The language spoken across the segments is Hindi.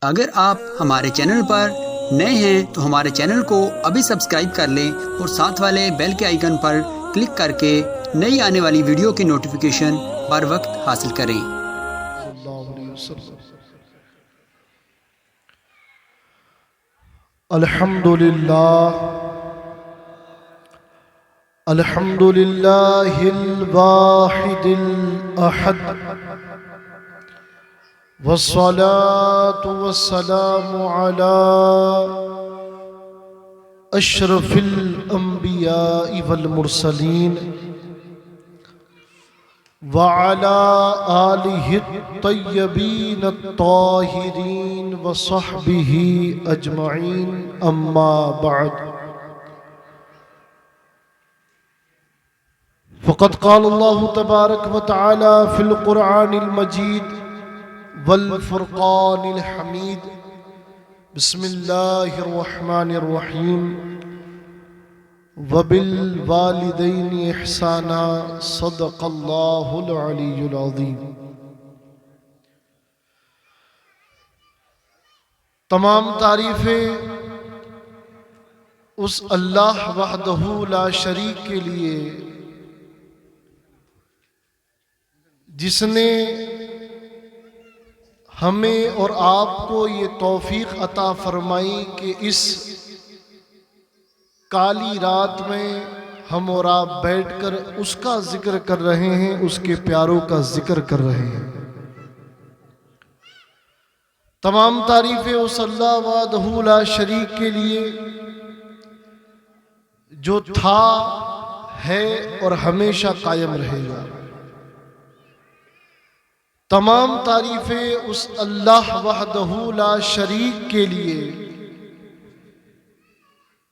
अगर आप हमारे चैनल पर नए हैं तो हमारे चैनल को अभी सब्सक्राइब कर लें और साथ वाले बेल के आइकन पर क्लिक करके नई आने वाली वीडियो की नोटिफिकेशन बर वक्त हासिल करें। अल्हम्दुलिल्लाह अल्हम्दुलिल्लाहिल वाहिदिल अहद वस्सलातु वस्सलामु अला अशरफिल अंबियाइ वल मुरसलीन व अला आलिहि तय्यबीन अत्ताहिरीन व सहबिही अजमईन अम्मा बाद। फ़क़द क़ाल अल्लाहु तबारक व तआला फ़िल क़ुरआनिल मजीद वल फ़ुरक़ानिल हमीद। बिस्मिल्लाहिर रहमानिर रहीम। व बिल वालिदैनि इहसाना। सदक़ल्लाहुल अलीयुल अज़ीम। तमाम तारीफ़ें उस अल्लाह वहदहू ला शरीक के लिए जिसने हमें और आपको ये तौफीक अता फरमाई कि इस काली रात में हम और आप बैठकर उसका जिक्र कर रहे हैं, उसके प्यारों का जिक्र कर रहे हैं। तमाम तारीफ़ें उस अल्लाह वहदहू ला शरीक के लिए जो था, है और हमेशा कायम रहेगा। तमाम तारीफ़ें उस अल्लाह वहदहू ला शरीक के लिए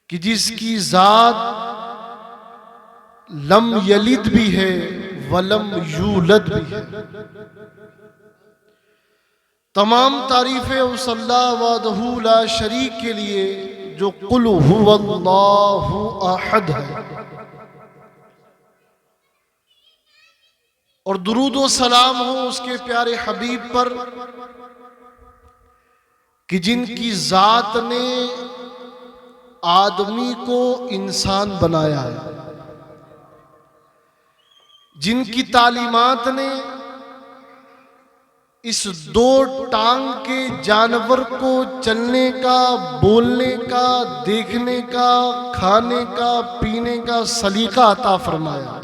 कि जिसकी ज़ात लम यलिद भी है वलम यूलद भी है। तमाम तारीफ़ें उस अल्लाह वहदहू ला शरीक के लिए जो कुल हुवल्लाहु अहद है। और दुरूद व सलाम हो उसके प्यारे हबीब पर कि जिनकी ज़ात ने आदमी को इंसान बनाया है, जिनकी तालीमात ने इस दो टांग के जानवर को चलने का, बोलने का, देखने का, खाने का, पीने का सलीका अता फरमाया।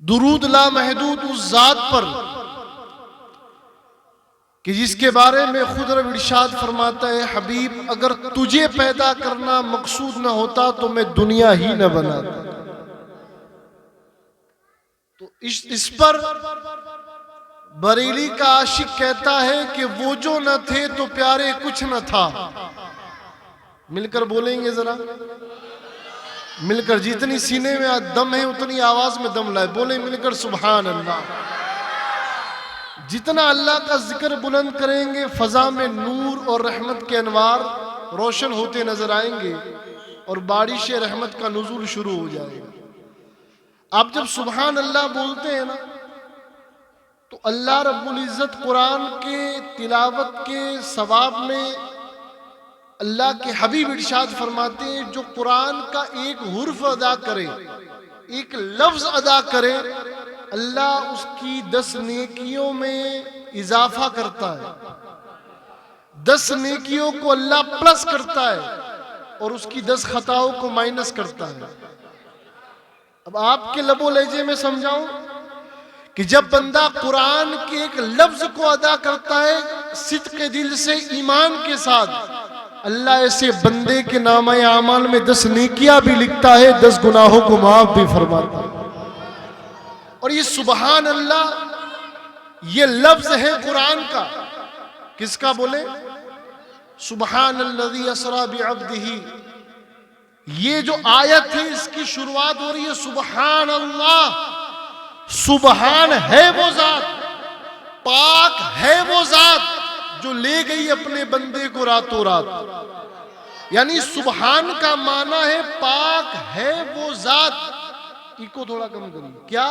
दुरूद ला महदूद उस ज़ात पर कि जिसके बारे में खुद रब इरशाद फरमाता है, हबीब अगर तुझे पैदा करना मकसूद न होता तो मैं दुनिया ही न बनाता। तो इस पर बरेली का आशिक कहता है कि वो जो न थे तो प्यारे कुछ न था। मिलकर बोलेंगे जरा, मिलकर जितनी सीने में दम है उतनी आवाज में दम लाए, बोले मिलकर सुभान अल्लाह। जितना अल्लाह का जिक्र बुलंद करेंगे फजा में नूर और रहमत के अनवार रोशन होते नजर आएंगे और बारिश रहमत का नुज़ूल शुरू हो जाएगा। आप जब सुभान अल्लाह बोलते हैं ना तो अल्लाह रब्बुल इज़्ज़त कुरान के तिलावत के सवाब में अल्लाह के हबीब इरशाद फरमाते हैं, जो कुरान का एक हुर्फ अदा करे, एक लफ्ज अदा करे, अल्लाह उसकी 10 नेकियों में इजाफा करता है, 10 नेकियों को अल्लाह प्लस करता है और उसकी 10 खताओं को माइनस करता है। अब आपके लबो लहजे में समझाऊं कि जब बंदा कुरान के एक लफ्ज को अदा करता है सिद्क़ के दिल से, ईमान के साथ, अल्लाह ऐसे बंदे के नामा आमाल में 10 नेकियां भी लिखता है, 10 गुनाहों को माफ भी फरमाता है। और ये सुबहान अल्लाह ये लफ्ज है कुरान का, किसका बोले? सुबहान अल्लज़ी असरा बिअब्दिही। ये जो आयत है इसकी शुरुआत हो रही है सुबहान अल्लाह। सुबहान है वो जात, पाक है वो जात जो ले गई अपने बंदे को रातों रात। यानी सुबहान का माना है पाक है वो जात। इको थोड़ा कम करिए, क्या?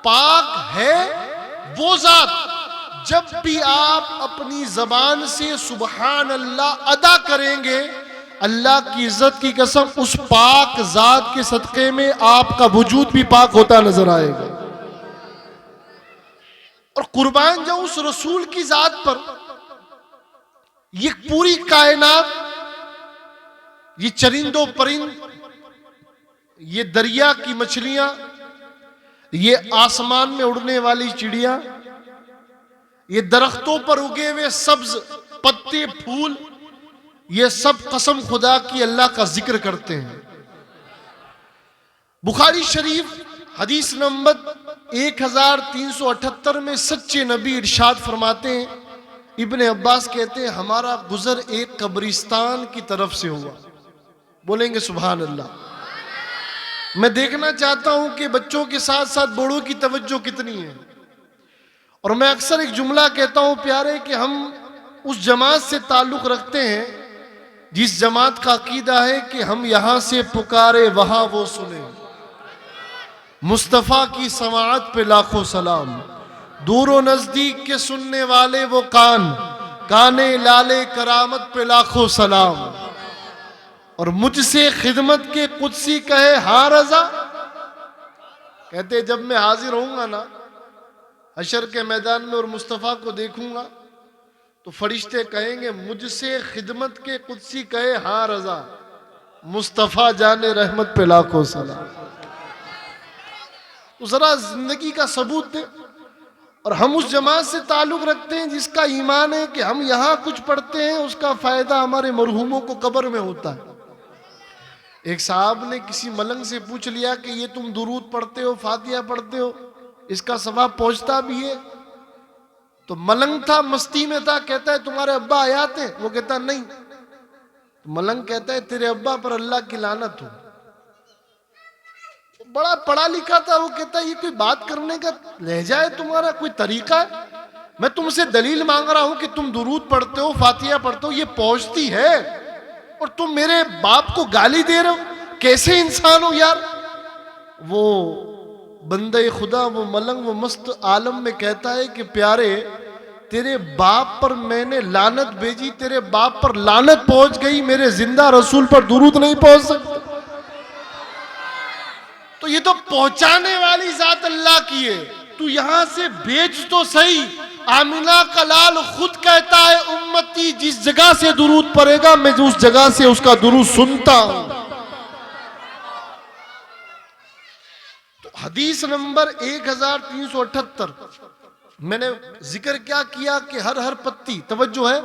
पाक है वो जात जब भी आप अपनी जबान से सुबहान अल्लाह अदा करेंगे, अल्लाह की इज्जत की कसम उस पाक जात के सदक़े में आपका वजूद भी पाक होता नजर आएगा। और कुर्बान जाऊं उस रसूल की जात पर, ये पूरी कायनात, ये चरिंदो परिंद, ये दरिया की मछलियां, ये आसमान में उड़ने वाली चिड़िया, ये दरख्तों पर उगे हुए सब्ज पत्ते फूल, ये सब कसम खुदा की अल्लाह का जिक्र करते हैं। बुखारी शरीफ हदीस नंबर 1378 में सच्चे नबी इरशाद फरमाते हैं, इब्ने अब्बास कहते हैं हमारा गुजर एक कब्रिस्तान की तरफ से हुआ। बोलेंगे सुभान अल्लाह। मैं देखना चाहता हूं कि बच्चों के साथ साथ बड़ों की तवज्जो कितनी है। और मैं अक्सर एक जुमला कहता हूं प्यारे, कि हम उस जमात से ताल्लुक रखते हैं जिस जमात का अकीदा है कि हम यहां से पुकारे वहां वो सुने। मुस्तफ़ा की समाअत पे लाखों सलाम, दूरो नजदीक के सुनने वाले वो कान, काने लाले करामत पे लाखों सलाम। और मुझसे खिदमत के कुदसी कहे हाँ रजा, कहते जब मैं हाजिर होऊंगा ना हशर के मैदान में और मुस्तफ़ा को देखूंगा तो फरिश्ते कहेंगे मुझसे खिदमत के कुदसी कहे हाँ रजा, मुस्तफ़ा जाने रहमत पे लाखों सलाम। तो जरा जिंदगी का सबूत दे। और हम उस जमात से ताल्लुक रखते हैं जिसका ईमान है कि हम यहाँ कुछ पढ़ते हैं उसका फायदा हमारे मरहूमों को कब्र में होता है। एक साहब ने किसी मलंग से पूछ लिया कि ये तुम दुरूद पढ़ते हो, फातिहा पढ़ते हो, इसका सवाब पहुंचता भी है? तो मलंग था, मस्ती में था, कहता है तुम्हारे अब्बा हयात हैं? वो कहता नहीं। तो मलंग कहता है तेरे अब्बा पर अल्लाह की लानत हो। बड़ा पढ़ा लिखा था, वो कहता है ये कोई बात करने का लहजा है तुम्हारा, कोई तरीका है? मैं तुमसे दलील मांग रहा हूं कि तुम दुरूद पढ़ते हो, फातिहा पढ़ते हो, ये पहुंचती है, और तुम मेरे बाप को गाली दे रहे हो, कैसे इंसान हो यार? वो बंदे खुदा, वो मलंग, वो मस्त आलम में कहता है कि प्यारे तेरे बाप पर मैंने लानत भेजी, तेरे बाप पर लानत पहुंच गई, मेरे जिंदा रसूल पर दुरूद नहीं पहुंच सकता। तो ये तो पहुंचाने वाली जात अल्लाह की है, तू यहां से भेज तो सही। आमिना का लाल खुद कहता है उम्मती जिस जगह से दुरूद पड़ेगा मैं उस जगह से उसका दुरूद सुनता हूं। तो हदीस नंबर 1378 मैंने जिक्र क्या किया कि हर हर पत्ती, तवज्जो है,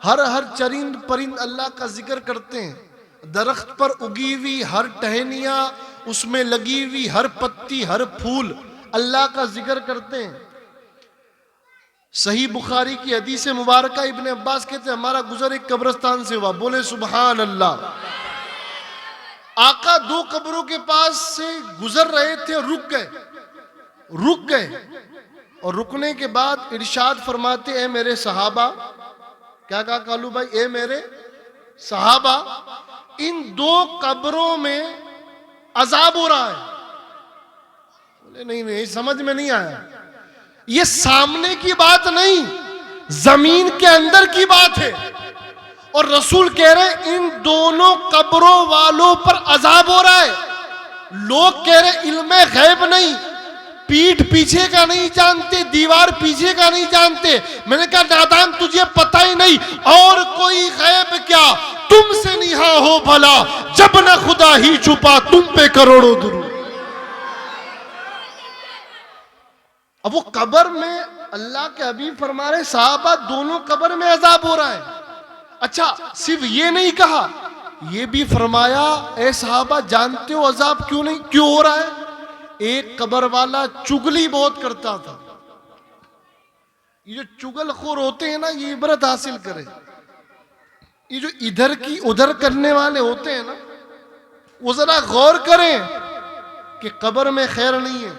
हर हर चरिंद परिंद अल्लाह का जिक्र करते हैं। दरख्त पर उगी हुई हर टहनिया, उसमें लगी हुई हर पत्ती, हर फूल अल्लाह का जिक्र करते हैं। सही बुखारी की हदीस मुबारक, इब्ने अब्बास कहते हैं हमारा गुजर एक कब्रिस्तान से हुआ। बोले सुभान अल्लाह। आका दो कब्रों के पास से गुजर रहे थे, रुक गए और रुकने के बाद इरशाद फरमाते हैं मेरे सहाबा, क्या कहा कालू भाई? ए मेरे सहाबा, इन दो कब्रों में अजाब हो रहा है। बोले नहीं समझ में नहीं आया, ये सामने की बात नहीं, जमीन के अंदर की बात है। और रसूल कह रहे इन दोनों कब्रों वालों पर अजाब हो रहा है। लोग कह रहे इल्मे गैब नहीं, पीठ पीछे का नहीं जानते, दीवार पीछे का नहीं जानते। मैंने कहा नादान तुझे पता ही नहीं, और कोई गैब क्या, तुमसे निहा हो भला, जब न खुदा ही छुपा तुम पे करोड़ों दुरूद। अब वो कब्र में अल्लाह के हबीब फरमा रहे साहबा दोनों कब्र में अजाब हो रहा है। अच्छा सिर्फ ये नहीं कहा, ये भी फरमाया ए साहबा जानते हो अजाब क्यों हो रहा है? एक कब्र वाला चुगली बहुत करता था। ये जो चुगलखोर होते हैं ना, ये इबरत हासिल करें। ये जो इधर की उधर करने वाले होते हैं ना, वो जरा गौर करें कि कब्र में खैर नहीं है।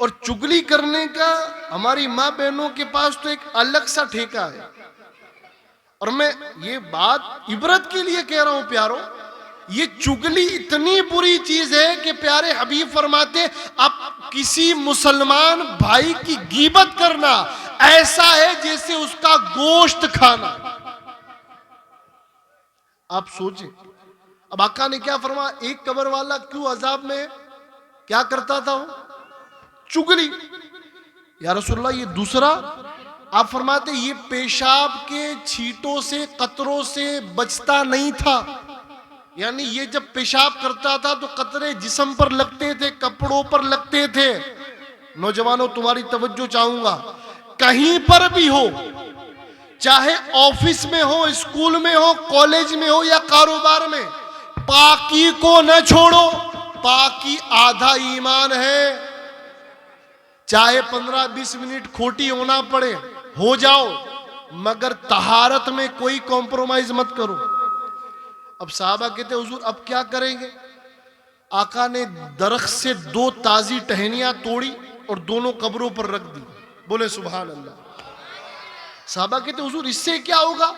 और चुगली करने का हमारी माँ बहनों के पास तो एक अलग सा ठेका है। और मैं ये बात इबरत के लिए कह रहा हूं प्यारो, ये चुगली इतनी बुरी चीज है कि प्यारे हबीब फरमाते अब किसी मुसलमान भाई की गीबत करना ऐसा है जैसे उसका गोश्त खाना। आप सोचे, अब आका ने क्या फरमाया, एक कब्र वाला क्यों अजाब में है? क्या करता था वो? चुगली। या रसूलल्लाह ये दूसरा, आप फरमाते ये पेशाब के छींटों से, कतरों से बचता नहीं था, यानी ये जब पेशाब करता था तो कतरे जिस्म पर लगते थे, कपड़ों पर लगते थे। नौजवानों तुम्हारी तवज्जो चाहूंगा, कहीं पर भी हो, चाहे ऑफिस में हो, स्कूल में हो, कॉलेज में हो या कारोबार में, पाकी को न छोड़ो। पाकी आधा ईमान है। चाहे 15-20 मिनट खोटी होना पड़े, हो जाओ, मगर तहारत में कोई कॉम्प्रोमाइज मत करो। अब साहबा कहते हुजूर अब क्या करेंगे? आका ने दरख्त से 2 ताजी टहनियां तोड़ी और दोनों कब्रों पर रख दी। बोले सुभान अल्लाह। साहबा कहते हुजूर इससे क्या होगा?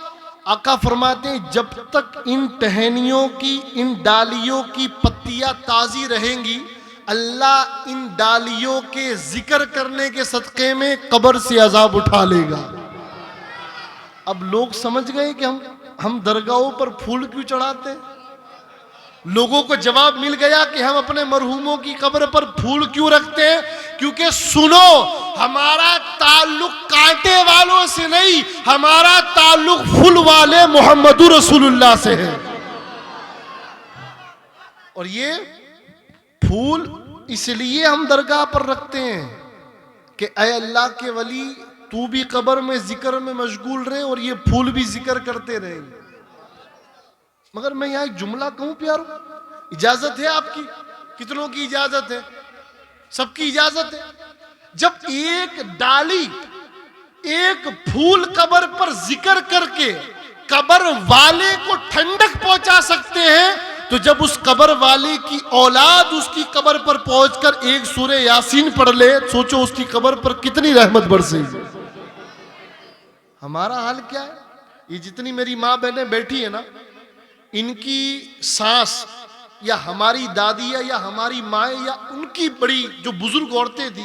आका फरमाते हैं जब तक इन टहनियों की, इन डालियों की पत्तियां ताजी रहेंगी, अल्लाह इन डालियों के जिक्र करने के सदक़े में कब्र से अजाब उठा लेगा। अब लोग समझ गए कि हम दरगाहों पर फूल क्यों चढ़ाते हैं। लोगों को जवाब मिल गया कि हम अपने मरहूमों की कब्र पर फूल क्यों रखते हैं, क्योंकि सुनो, हमारा ताल्लुक कांटे वालों से नहीं, हमारा ताल्लुक फूल वाले मोहम्मदुर रसूलुल्लाह से है। और ये फूल इसलिए हम दरगाह पर रखते हैं कि ऐ अल्लाह के वली, तू भी कब्र में जिक्र में मशगूल रहे और ये फूल भी जिक्र करते रहेंगे। मगर मैं यहां एक जुमला कहूं प्यारो, इजाजत है आपकी? कितनों की इजाजत है? सबकी इजाजत है। जब एक डाली, एक फूल कब्र पर जिक्र करके कब्र वाले को ठंडक पहुंचा सकते हैं, तो जब उस कब्र वाले की औलाद उसकी कब्र पर पहुंचकर एक सूरे यासीन पढ़ ले, सोचो उसकी कब्र पर कितनी रहमत बरसेगी। हमारा हाल क्या है? ये जितनी मेरी माँ बहनें बैठी है ना, इनकी सास या हमारी दादी या हमारी माँ या उनकी बड़ी जो बुजुर्ग औरतें थी,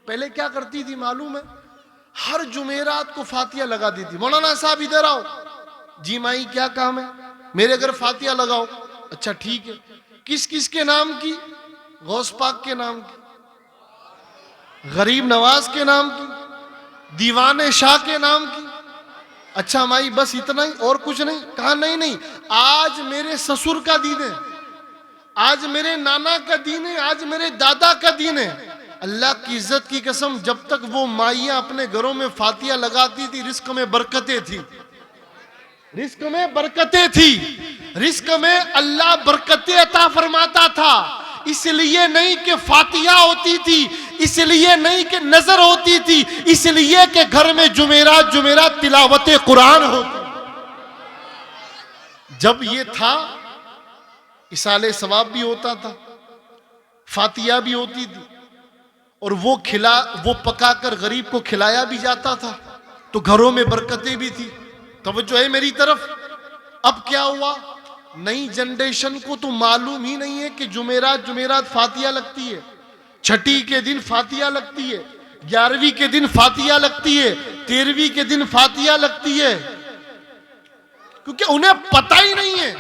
पहले क्या करती थी मालूम है? हर जुमेरात को फातिया लगा दी थी। मौलाना साहब इधर आओ। जी माई क्या काम है? मेरे घर फातिया लगाओ। अच्छा ठीक है। किस किस के नाम की? गौस पाक के नाम की, गरीब नवाज के नाम की, दीवाने शाह के नाम की। अच्छा माई बस इतना ही, और कुछ नहीं? कहा नहीं नहीं, आज मेरे ससुर का दिन है, आज मेरे नाना का दिन है, आज मेरे दादा का दिन है। अल्लाह की इज्जत की कसम, जब तक वो माइयां अपने घरों में फातिया लगाती थी, रिस्क में बरकतें थी, रिस्क में बरकतें थी, रिस्क में अल्लाह बरकतें अता फरमाता था। इसलिए नहीं कि फातिया होती थी, इसलिए नहीं कि नजर होती थी, इसलिए कि घर में जुमेरात जुमेरात तिलावत कुरान होती। जब ये था, इसाले सवाब भी होता था, फातिया भी होती थी, और वो पकाकर गरीब को खिलाया भी जाता था, तो घरों में बरकतें भी थी। तवज्जो है मेरी तरफ। अब क्या हुआ? नई जनरेशन को तो मालूम ही नहीं है कि जुमेरात जुमेरात फातिया लगती है, छठी के दिन फातिया लगती है, 11वीं के दिन फातिया लगती है, 13वीं के दिन फातिया लगती है, क्योंकि उन्हें पता ही नहीं है।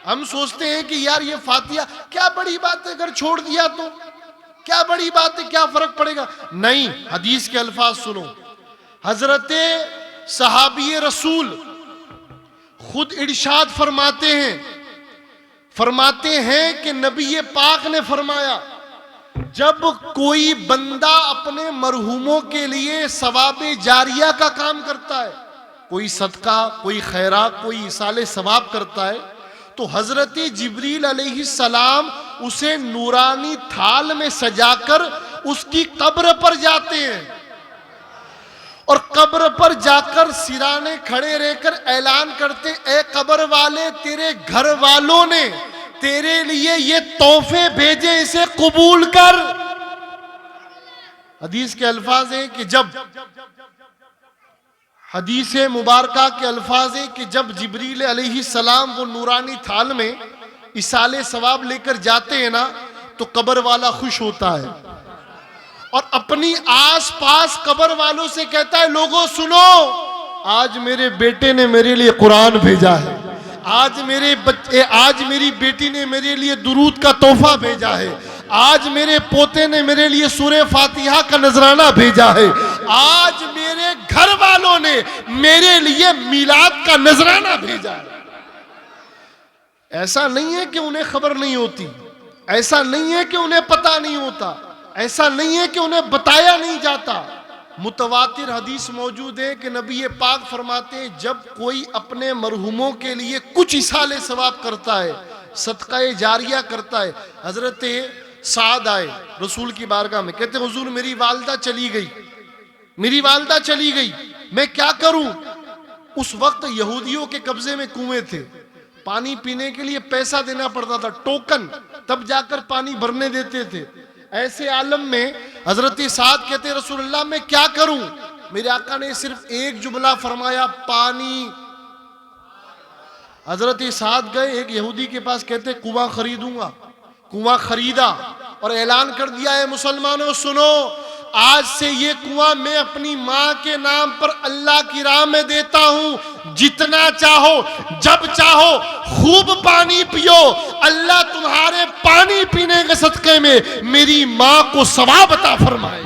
हम सोचते हैं कि यार ये फातिया क्या बड़ी बात है, अगर छोड़ दिया तो क्या बड़ी बात है, क्या फर्क पड़ेगा? नहीं, हदीस के अल्फाज सुनो। हजरत सहाबी रसूल खुद इरशाद फरमाते हैं कि नबी पाक ने फरमाया, जब कोई बंदा अपने मरहूमों के लिए सवाबे जारिया का काम करता है, कोई सदका, कोई खैरात, कोई इसाले सवाब करता है, तो हजरत जिब्रील अलैहिस्सलाम उसे नूरानी थाल में सजाकर उसकी कब्र पर जाते हैं, और कब्र पर जाकर सिराने खड़े रहकर ऐलान करते, ए कब्र वाले, तेरे घर वालों ने तेरे लिए ये तोहफे भेजे, इसे कबूल कर। हदीस के अल्फाज हैं कि हदीस मुबारका के अल्फाज हैं कि जब जिब्रील अलैहिस्सलाम वो नूरानी थाल में इसाले सवाब लेकर जाते हैं ना तो कब्र वाला खुश होता है और अपनी आसपास कब्र वालों से कहता है, लोगों सुनो, आज मेरे बेटे ने मेरे लिए कुरान भेजा है, आज मेरी बेटी ने मेरे लिए दुरूद का तोहफा भेजा है, आज मेरे पोते ने मेरे लिए सूरह फातिहा का नजराना भेजा है, आज मेरे घर वालों ने मेरे लिए मिलाद का नजराना भेजा है। ऐसा नहीं है कि उन्हें खबर नहीं होती, ऐसा नहीं है कि उन्हें पता नहीं होता, ऐसा नहीं है कि उन्हें बताया नहीं जाता। मुतवातिर हदीस मौजूद है कि नबी पाक फरमाते हैं, जब कोई अपने मरहुमों के लिए कुछ इसाले सवाब करता है, सदका जारिया करता है। हजरत साद आए रसूल की बारगाह में, कहते हुजूर मेरी वालदा चली गई, मैं क्या करूं? उस वक्त यहूदियों के कब्जे में कुएं थे, पानी पीने के लिए पैसा देना पड़ता था, टोकन, तब जाकर पानी भरने देते थे। ऐसे आलम में हजरत साद कहते रसूलुल्लाह मैं क्या करूं? मेरे आका ने सिर्फ एक जुमला फरमाया, पानी। हजरत साद गए एक यहूदी के पास, कहते कुआं खरीदूंगा। कुआं खरीदा और ऐलान कर दिया है, मुसलमानों सुनो, आज से ये कुआं मैं अपनी मां के नाम पर अल्लाह की राह में देता हूं, जितना चाहो जब चाहो खूब पानी पियो, अल्लाह तुम्हारे पानी पीने के सदके में मेरी मां को सवाब अता फरमाए।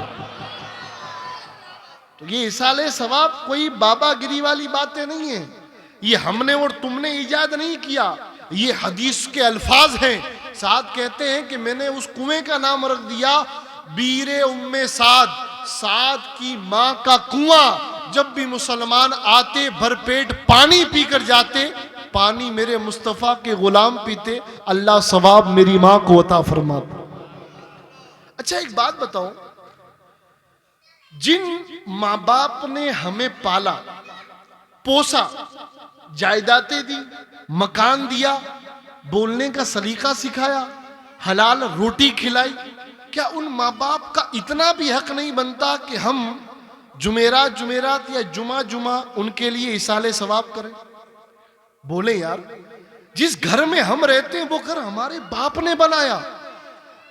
तो ये इसाले सवाब कोई बाबागिरी वाली बातें नहीं है, ये हमने और तुमने इजाद नहीं किया, ये हदीस के अल्फाज हैं। साद कहते हैं कि मैंने उस कुएं का नाम रख दिया बीरे उम्मे साद, साद की मां का कुआं। जब भी मुसलमान आते भरपेट पानी पीकर जाते, पानी मेरे मुस्तफा के गुलाम पीते, अल्लाह सवाब मेरी मां को अता फरमाता। अच्छा एक बात बताओ, जिन मां बाप ने हमें पाला पोसा, जायदादें दी, मकान दिया, बोलने का सलीका सिखाया, हलाल रोटी खिलाई, क्या उन माँ बाप का इतना भी हक नहीं बनता कि हम जुमेरात या जुमा उनके लिए इसाले सवाब करें? बोले यार, जिस घर में हम रहते हैं वो घर हमारे बाप ने बनाया,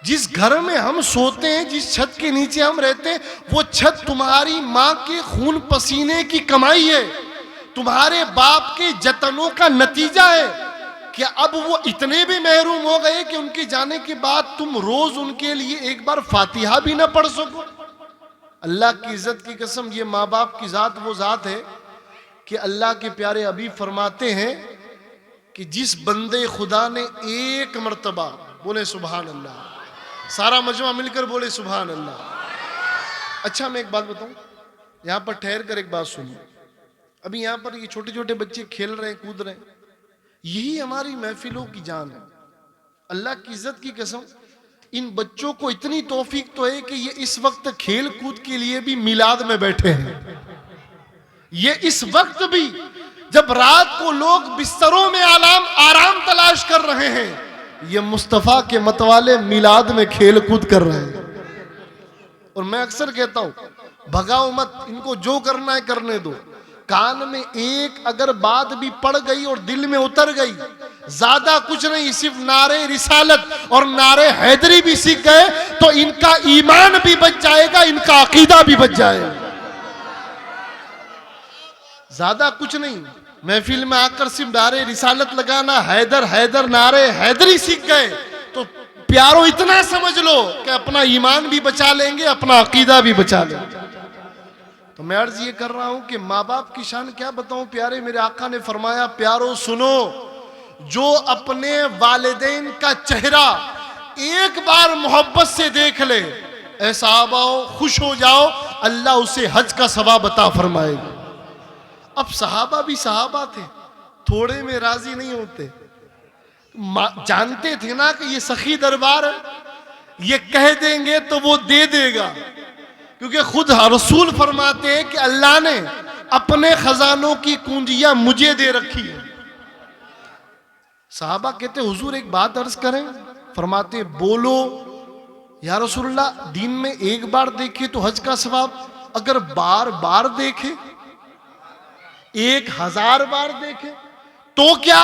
जिस घर में हम सोते हैं, जिस छत के नीचे हम रहते हैं, वो छत तुम्हारी माँ के खून पसीने की कमाई है, तुम्हारे बाप के जतनों का नतीजा है। क्या अब वो इतने भी महरूम हो गए कि उनके जाने के बाद तुम रोज उनके लिए एक बार फातिहा भी ना पढ़ सको? अल्लाह की इज्जत की कसम, ये माँ बाप की जात वो जात है कि अल्लाह के प्यारे अभी फरमाते हैं कि जिस बंदे खुदा ने एक मर्तबा, बोले सुभान अल्लाह, सारा मजमा मिलकर बोले सुभान अल्लाह। अच्छा मैं एक बात बताऊं, यहां पर ठहर कर एक बात सुनिए। अभी यहां पर ये छोटे छोटे बच्चे खेल रहे हैं, कूद रहे हैं, यही हमारी महफिलों की जान है। अल्लाह की इज्जत की कसम, इन बच्चों को इतनी तौफीक तो है कि ये इस वक्त खेल कूद के लिए भी मिलाद में बैठे हैं। ये इस वक्त भी जब रात को लोग बिस्तरों में आराम तलाश कर रहे हैं, ये मुस्तफा के मतवाले मिलाद में खेल कूद कर रहे हैं। और मैं अक्सर कहता हूं भगाओ मत, इनको जो करना है करने दो। कान में एक अगर बात भी पड़ गई और दिल में उतर गई, ज्यादा कुछ नहीं, सिर्फ नारे रिसालत और नारे हैदरी भी सीख गए तो इनका ईमान भी बच जाएगा, इनका अकीदा भी बच जाएगा। ज्यादा कुछ नहीं, महफिल में आकर सिर्फ नारे रिसालत लगाना, हैदर हैदर नारे हैदरी सीख गए तो प्यारो इतना समझ लो कि अपना ईमान भी बचा लेंगे, अपना अकीदा भी बचा लेंगे। तो मैं अर्ज ये कर रहा हूं कि माँ बाप की शान क्या बताऊं प्यारे, मेरे आका ने फरमाया, प्यारो सुनो, जो अपने वालिदैन का चेहरा एक बार मोहब्बत से देख ले, ऐ सहाबाओ खुश हो जाओ, अल्लाह उसे हज का सवाब अता फरमाएगा। अब सहाबा भी सहाबा थे, थोड़े में राजी नहीं होते, जानते थे ना कि ये सखी दरबार है, ये कह देंगे तो वो दे देगा, क्योंकि खुद रसूल फरमाते हैं कि अल्लाह ने अपने खजानों की कुंजियां मुझे दे रखी है। सहाबा कहते हुजूर एक बात अर्ज करें, फरमाते बोलो या रसूलल्लाह, दिन में एक बार देखे तो हज का सवाब, अगर बार बार देखे, 1000 बार देखे तो क्या,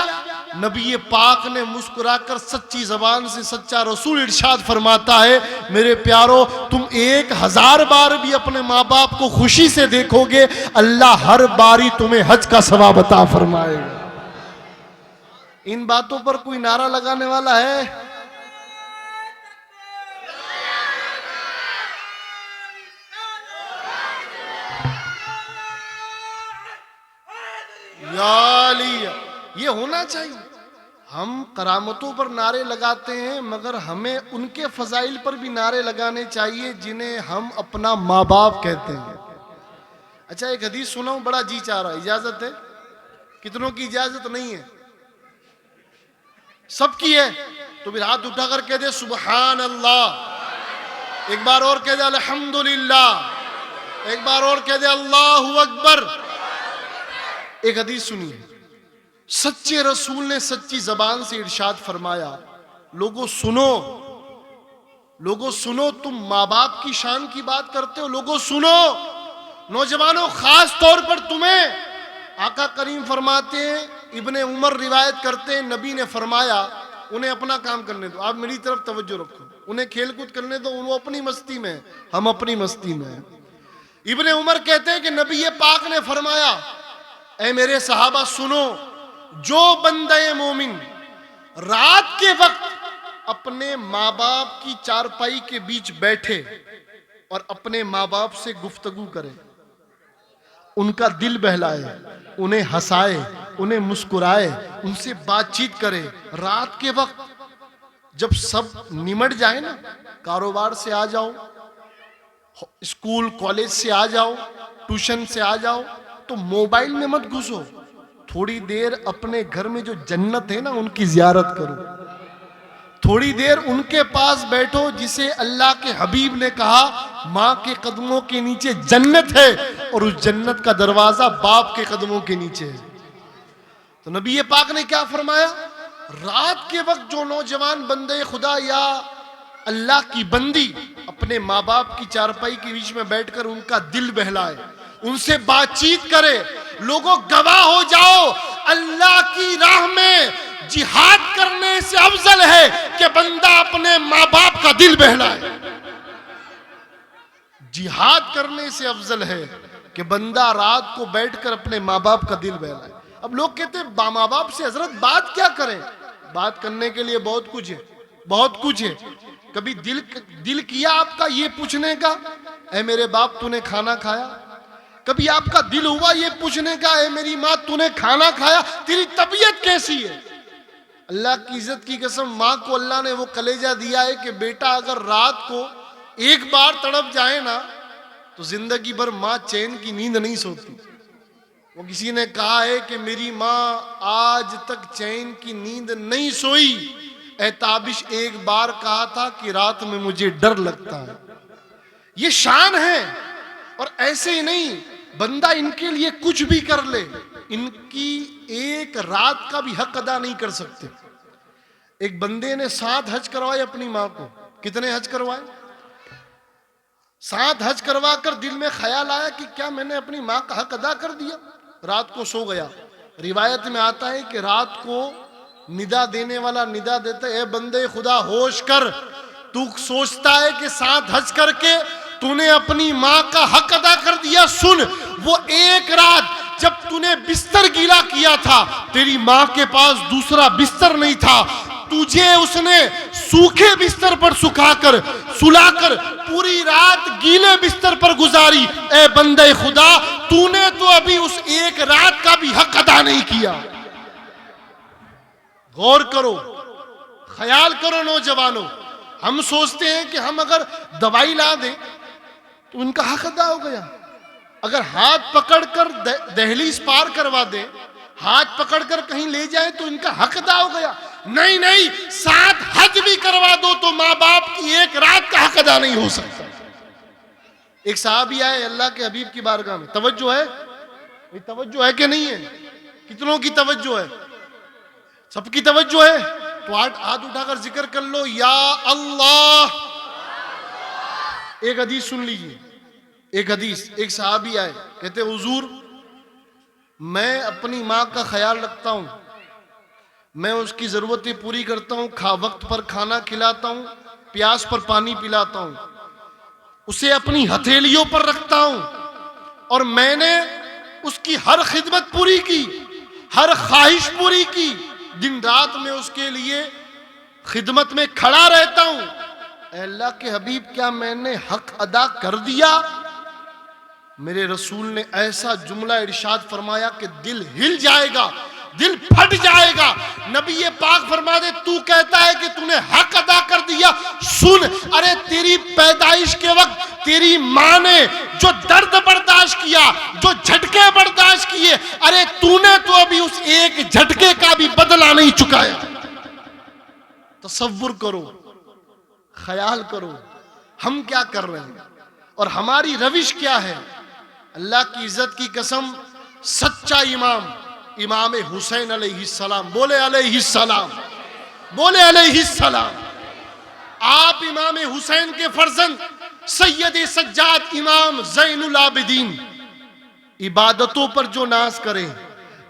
नबी पाक ने मुस्कुराकर सच्ची जबान से सच्चा रसूल इरशाद फरमाता है, मेरे प्यारो तुम 1000 बार भी अपने माँ बाप को खुशी से देखोगे, अल्लाह हर बारी तुम्हें हज का सवाब अता फरमाएगा। इन बातों पर कोई नारा लगाने वाला है? या अली, ये होना चाहिए। हम करामतों पर नारे लगाते हैं, मगर हमें उनके फजाइल पर भी नारे लगाने चाहिए जिन्हें हम अपना माँ बाप कहते हैं। अच्छा, एक हदीस सुनाऊं, बड़ा जी चाह रहा है, इजाजत है? कितनों की इजाजत नहीं है? सबकी है तो फिर हाथ उठाकर कह दे सुबहान अल्लाह, एक बार और कह दे अल्हम्दुलिल्लाह, एक बार और कह दे अल्लाहु अकबर। एक हदीस सुनिए, सच्चे रसूल ने सच्ची जबान से इरशाद फरमाया, लोगों सुनो, लोगों सुनो, तुम माँ बाप की शान की बात करते हो, लोगों सुनो, नौजवानों खास तौर पर तुम्हें आका करीम फरमाते हैं, इब्ने उमर रिवायत करते हैं, नबी ने फरमाया उन्हें अपना काम करने दो, आप मेरी तरफ तवज्जो रखो, उन्हें खेल कूद करने दो, वो अपनी मस्ती में, हम अपनी मस्ती में। इब्ने उमर कहते हैं कि नबी पाक ने फरमाया, ऐ मेरे सहाबा सुनो, जो बंदे मोमिन रात के वक्त अपने माँ बाप की चारपाई के बीच बैठे और अपने माँ बाप से गुफ्तगू करे, उनका दिल बहलाए, उन्हें हंसाए, उन्हें मुस्कुराए, उनसे बातचीत करे, रात के वक्त जब सब निमट जाए ना, कारोबार से आ जाओ, स्कूल कॉलेज से आ जाओ, ट्यूशन से आ जाओ, तो मोबाइल में मत घुसो, थोड़ी देर अपने घर में जो जन्नत है ना उनकी जियारत करो, थोड़ी देर उनके पास बैठो जिसे अल्लाह के हबीब ने कहा माँ के कदमों के नीचे जन्नत है और उस जन्नत का दरवाजा बाप के कदमों के नीचे है। तो नबी पाक ने क्या फरमाया, रात के वक्त जो नौजवान बंदे खुदा या अल्लाह की बंदी अपने माँ बाप की चारपाई के बीच में बैठकर उनका दिल बहलाए, उनसे बातचीत करे, लोगों गवाह हो जाओ, अल्लाह की राह में जिहाद करने से अफजल है कि बंदा अपने माँ बाप का दिल बहलाए। जिहाद करने से अफजल है कि बंदा रात को बैठकर अपने माँ बाप का दिल बहलाए। अब लोग कहते हैं माँ बाप से हजरत बात क्या करें, बात करने के लिए बहुत कुछ है, बहुत कुछ है। कभी दिल किया आपका ये पूछने का, ऐ मेरे बाप तूने खाना खाया? कभी आपका दिल हुआ ये पूछने का, ऐ मेरी माँ तूने खाना खाया, तेरी तबीयत कैसी है? अल्लाह की इज्जत की कसम, माँ को अल्लाह ने वो कलेजा दिया है कि बेटा अगर रात को एक बार तड़प जाए ना तो जिंदगी भर माँ चैन की नींद नहीं सोती। वो किसी ने कहा है कि मेरी माँ आज तक चैन की नींद नहीं सोई, ऐ ताबिश एक बार कहा था कि रात में मुझे डर लगता है। ये शान है। और ऐसे ही नहीं, बंदा इनके लिए कुछ भी कर ले, इनकी एक रात का भी हक अदा नहीं कर सकते। एक बंदे ने 7 हज करवाए अपनी माँ को। कितने हज करवाए? 7 हज करवा कर दिल में ख्याल आया कि क्या मैंने अपनी माँ का हक अदा कर दिया? रात को सो गया। रिवायत में आता है कि रात को निदा देने वाला निदा देता है, ए बंदे खुदा होश कर, तू सोचता है कि 7 हज करके तूने अपनी माँ का हक अदा कर दिया। सुन, वो एक रात जब तूने बिस्तर गीला किया था, तेरी माँ के पास दूसरा बिस्तर नहीं था, तुझे उसने सूखे बिस्तर पर सुखाकर सुलाकर पूरी रात गीले बिस्तर पर गुजारी। ए बंदे खुदा, तूने तो अभी उस एक रात का भी हक अदा नहीं किया। गौर करो, ख्याल करो नौजवानों। हम सोचते हैं कि हम अगर दवाई ला दें तो उनका हक अदा हो गया, अगर हाथ पकड़कर दहलीज पार करवा दे, हाथ पकड़कर कहीं ले जाए तो इनका हक अदा हो गया। नहीं नहीं, 7 हज भी करवा दो तो माँ बाप की एक रात का हक अदा नहीं हो सकता। एक साहबी आए अल्लाह के हबीब की बारगाह में। तवज्जो है? तवज्जो है कि नहीं है? कितनों की तवज्जो है? सबकी तवज्जो है तो हाथ उठाकर जिक्र कर लो, या अल्लाह। एक हदीस सुन लीजिए। एक हदीस, एक साहबी आए, कहते हुजूर मैं अपनी माँ का ख्याल रखता हूँ, मैं उसकी ज़रूरतें पूरी करता हूँ, वक्त पर खाना खिलाता हूँ, प्यास पर पानी पिलाता हूँ, उसे अपनी हथेलियों पर रखता हूँ, और मैंने उसकी हर खिदमत पूरी की, हर ख्वाहिश पूरी की, दिन रात में उसके लिए खिदमत में खड़ा रहता हूँ। अल्लाह के हबीब, क्या मैंने हक अदा कर दिया? मेरे रसूल ने ऐसा जुमला इरशाद फरमाया कि दिल हिल जाएगा, दिल फट जाएगा। नबी ये पाक फरमा दे, तू कहता है कि तूने हक अदा कर दिया, सुन, अरे तेरी पैदाइश के वक्त तेरी माँ ने जो दर्द बर्दाश्त किया, जो झटके बर्दाश्त किए, अरे तूने तो अभी उस एक झटके का भी बदला नहीं चुकाया। तसव्वुर करो, ख्याल करो हम क्या कर रहे हैं और हमारी रविश क्या है। अल्लाह की इज्जत की कसम, सच्चा इमाम हुसैन अलैहिस्सलाम, बोले अलैहिस्सलाम, बोले अलैहिस्सलाम। आप इमाम हुसैन के फर्जंद सैयद सज्जाद इमाम ज़ैनुल आबिदीन इबादतों पर जो नाज करे,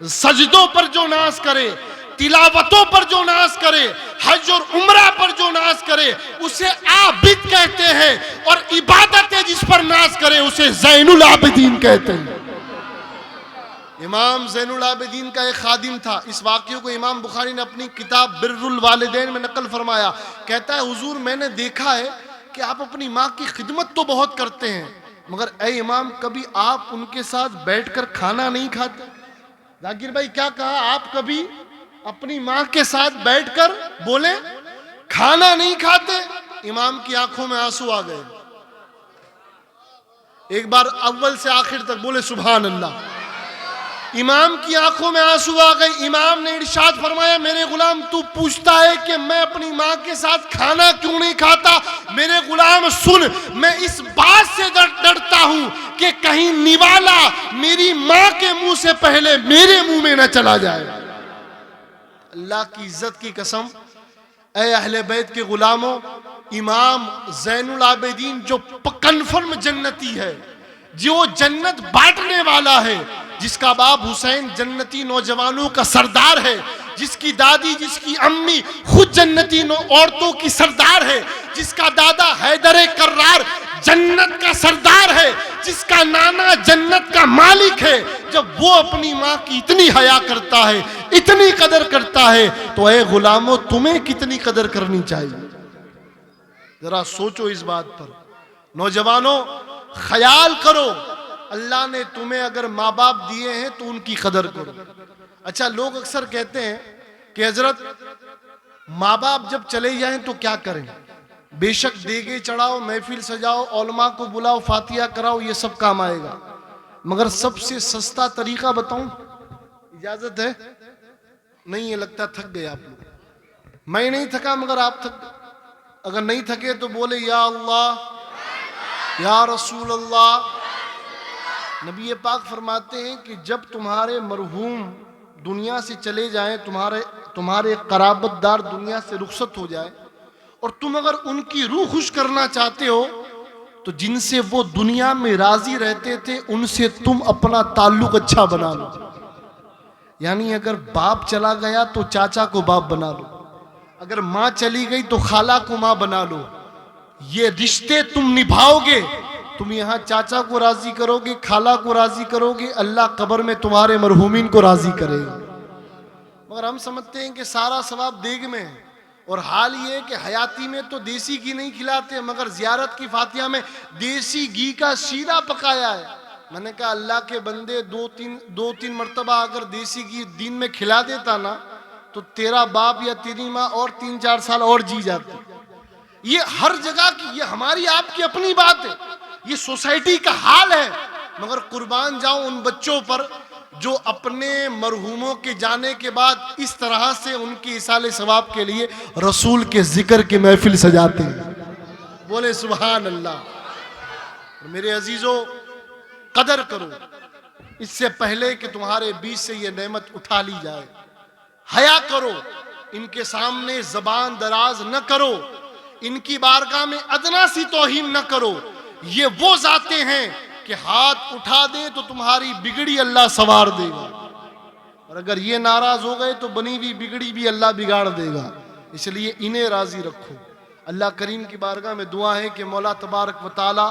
सजदों पर जो नाज करे, तिलावतों पर जो नाज करे, हज और उम्रा पर जो नाज करे, उसे आबिद कहते हैं, और इबादत है जिस पर नाज करे उसे ज़ैनुल आबिदीन कहते हैं। इमाम ज़ैनुल आबिदीन का एक खादिम था। इस वाक़े को इमाम बुखारी ने अपनी किताब बिर्रुल वालिदैन में नकल फरमाया। कहता है, हुजूर मैंने देखा है कि आप अपनी माँ की खिदमत तो बहुत करते हैं, मगर ऐ इमाम, कभी आप उनके साथ बैठकर खाना नहीं खाते? जाकिर भाई क्या कहा? आप कभी अपनी माँ के साथ बैठकर, बोले, खाना नहीं खाते? इमाम की आंखों में आंसू आ गए। एक बार अव्वल से आखिर तक बोले सुभान अल्लाह। इमाम की आंखों में आंसू आ गए। इमाम ने इरशाद फरमाया, मेरे गुलाम, तू पूछता है कि मैं अपनी माँ के साथ खाना क्यों नहीं खाता? मेरे गुलाम सुन, मैं इस बात से डरता हूं कि कहीं निवाला मेरी माँ के मुंह से पहले मेरे मुंह में न चला जाए। अल्लाह की इज्जत की कसम, ऐ अहले बैत के गुलामों, इमाम ज़ैनुल आबिदीन जो कन्फर्म जन्नती है, जो जन्नत बांटने वाला है, जिसका बाप हुसैन जन्नती नौजवानों का सरदार है, जिसकी दादी, जिसकी अम्मी खुद जन्नती औरतों की सरदार है, जिसका दादा हैदर कर्रार जन्नत का सरदार है, जिसका नाना जन्नत का मालिक है, जब वो अपनी माँ की इतनी हया करता है, इतनी कदर करता है, तो ऐ गुलामों, तुम्हें कितनी कदर करनी चाहिए? जरा सोचो इस बात पर। नौजवानों, ख्याल करो, अल्लाह ने तुम्हें अगर माँ बाप दिए हैं तो उनकी कदर करो। अच्छा, लोग अक्सर कहते हैं कि हजरत, माँ बाप जब चले जाएं तो क्या करें? बेशक देगे चढ़ाओ, महफिल सजाओ, औलमा को बुलाओ, फातिहा कराओ, ये सब काम आएगा, मगर सबसे सस्ता तरीका बताऊं? इजाजत है? नहीं, ये लगता थक गए आप लोग। मैं नहीं थका, मगर आप थक गए। अगर नहीं थके तो बोले या अल्लाह, या रसूल अल्लाह। नबी पाक फरमाते हैं कि जब तुम्हारे मरहूम दुनिया से चले जाएं, तुम्हारे कराबतदार दुनिया से रुखसत हो जाए, और तुम अगर उनकी रूह खुश करना चाहते हो, तो जिनसे वो दुनिया में राजी रहते थे उनसे तुम अपना ताल्लुक अच्छा बना लो। यानी अगर बाप चला गया तो चाचा को बाप बना लो, अगर माँ चली गई तो खाला को माँ बना लो। ये रिश्ते तुम निभाओगे, तुम यहाँ चाचा को राजी करोगे, खाला को राजी करोगे, अल्लाह कब्र में तुम्हारे मरहूमीन को राजी करेगा। मगर हम समझते हैं कि सारा सवाब देग में है, और हाल ये है कि हयाती में तो देसी घी नहीं खिलाते, मगर ज़ियारत की फातिहा में देसी घी का शीरा पकाया है। मैंने कहा, अल्लाह के बंदे, दो तीन मरतबा अगर देसी घी दिन में खिला देता ना, तो तेरा बाप या तेरी माँ और 3-4 साल और जी जाते। ये हर जगह की, ये हमारी आपकी अपनी बात है, ये सोसाइटी का हाल है। मगर कुर्बान जाऊं उन बच्चों पर जो अपने मरहूमों के जाने के बाद इस तरह से उनकी इसाले सवाब के लिए रसूल के जिक्र की महफिल सजाते हैं। बोले सुभान अल्लाह। मेरे अजीजों, कदर करो इससे पहले कि तुम्हारे बीच से ये नेमत उठा ली जाए। हया करो, इनके सामने जबान दराज न करो, इनकी बारगाह में अदना सी तौहीन न करो। ये वो जाते हैं कि हाथ उठा दे तो तुम्हारी बिगड़ी अल्लाह सवार देगा। और अगर ये नाराज हो गए तो बनी हुई बिगड़ी भी अल्लाह बिगाड़ देगा। इसलिए इन्हें राजी रखो। अल्लाह करीम की बारगाह में दुआ है कि मौला तबारक व ताला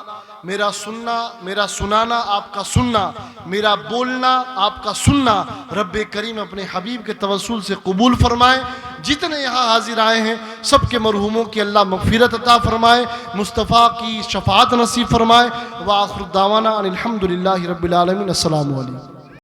मेरा सुनना, मेरा सुनाना, आपका सुनना, मेरा बोलना, आपका सुनना रब्बे करीम अपने हबीब के तवस्सुल से कबूल फरमाए। जितने यहाँ हाजिर आए हैं सबके मरहूमों की अल्लाह मग़फ़िरत अता फरमाए, मुस्तफ़ा की शफ़ाअत नसीब फरमाए। व आखिर दावाना अनिल हम्दुलिल्लाहि रब्बिल आलमीन। अस्सलामु अलैकुम।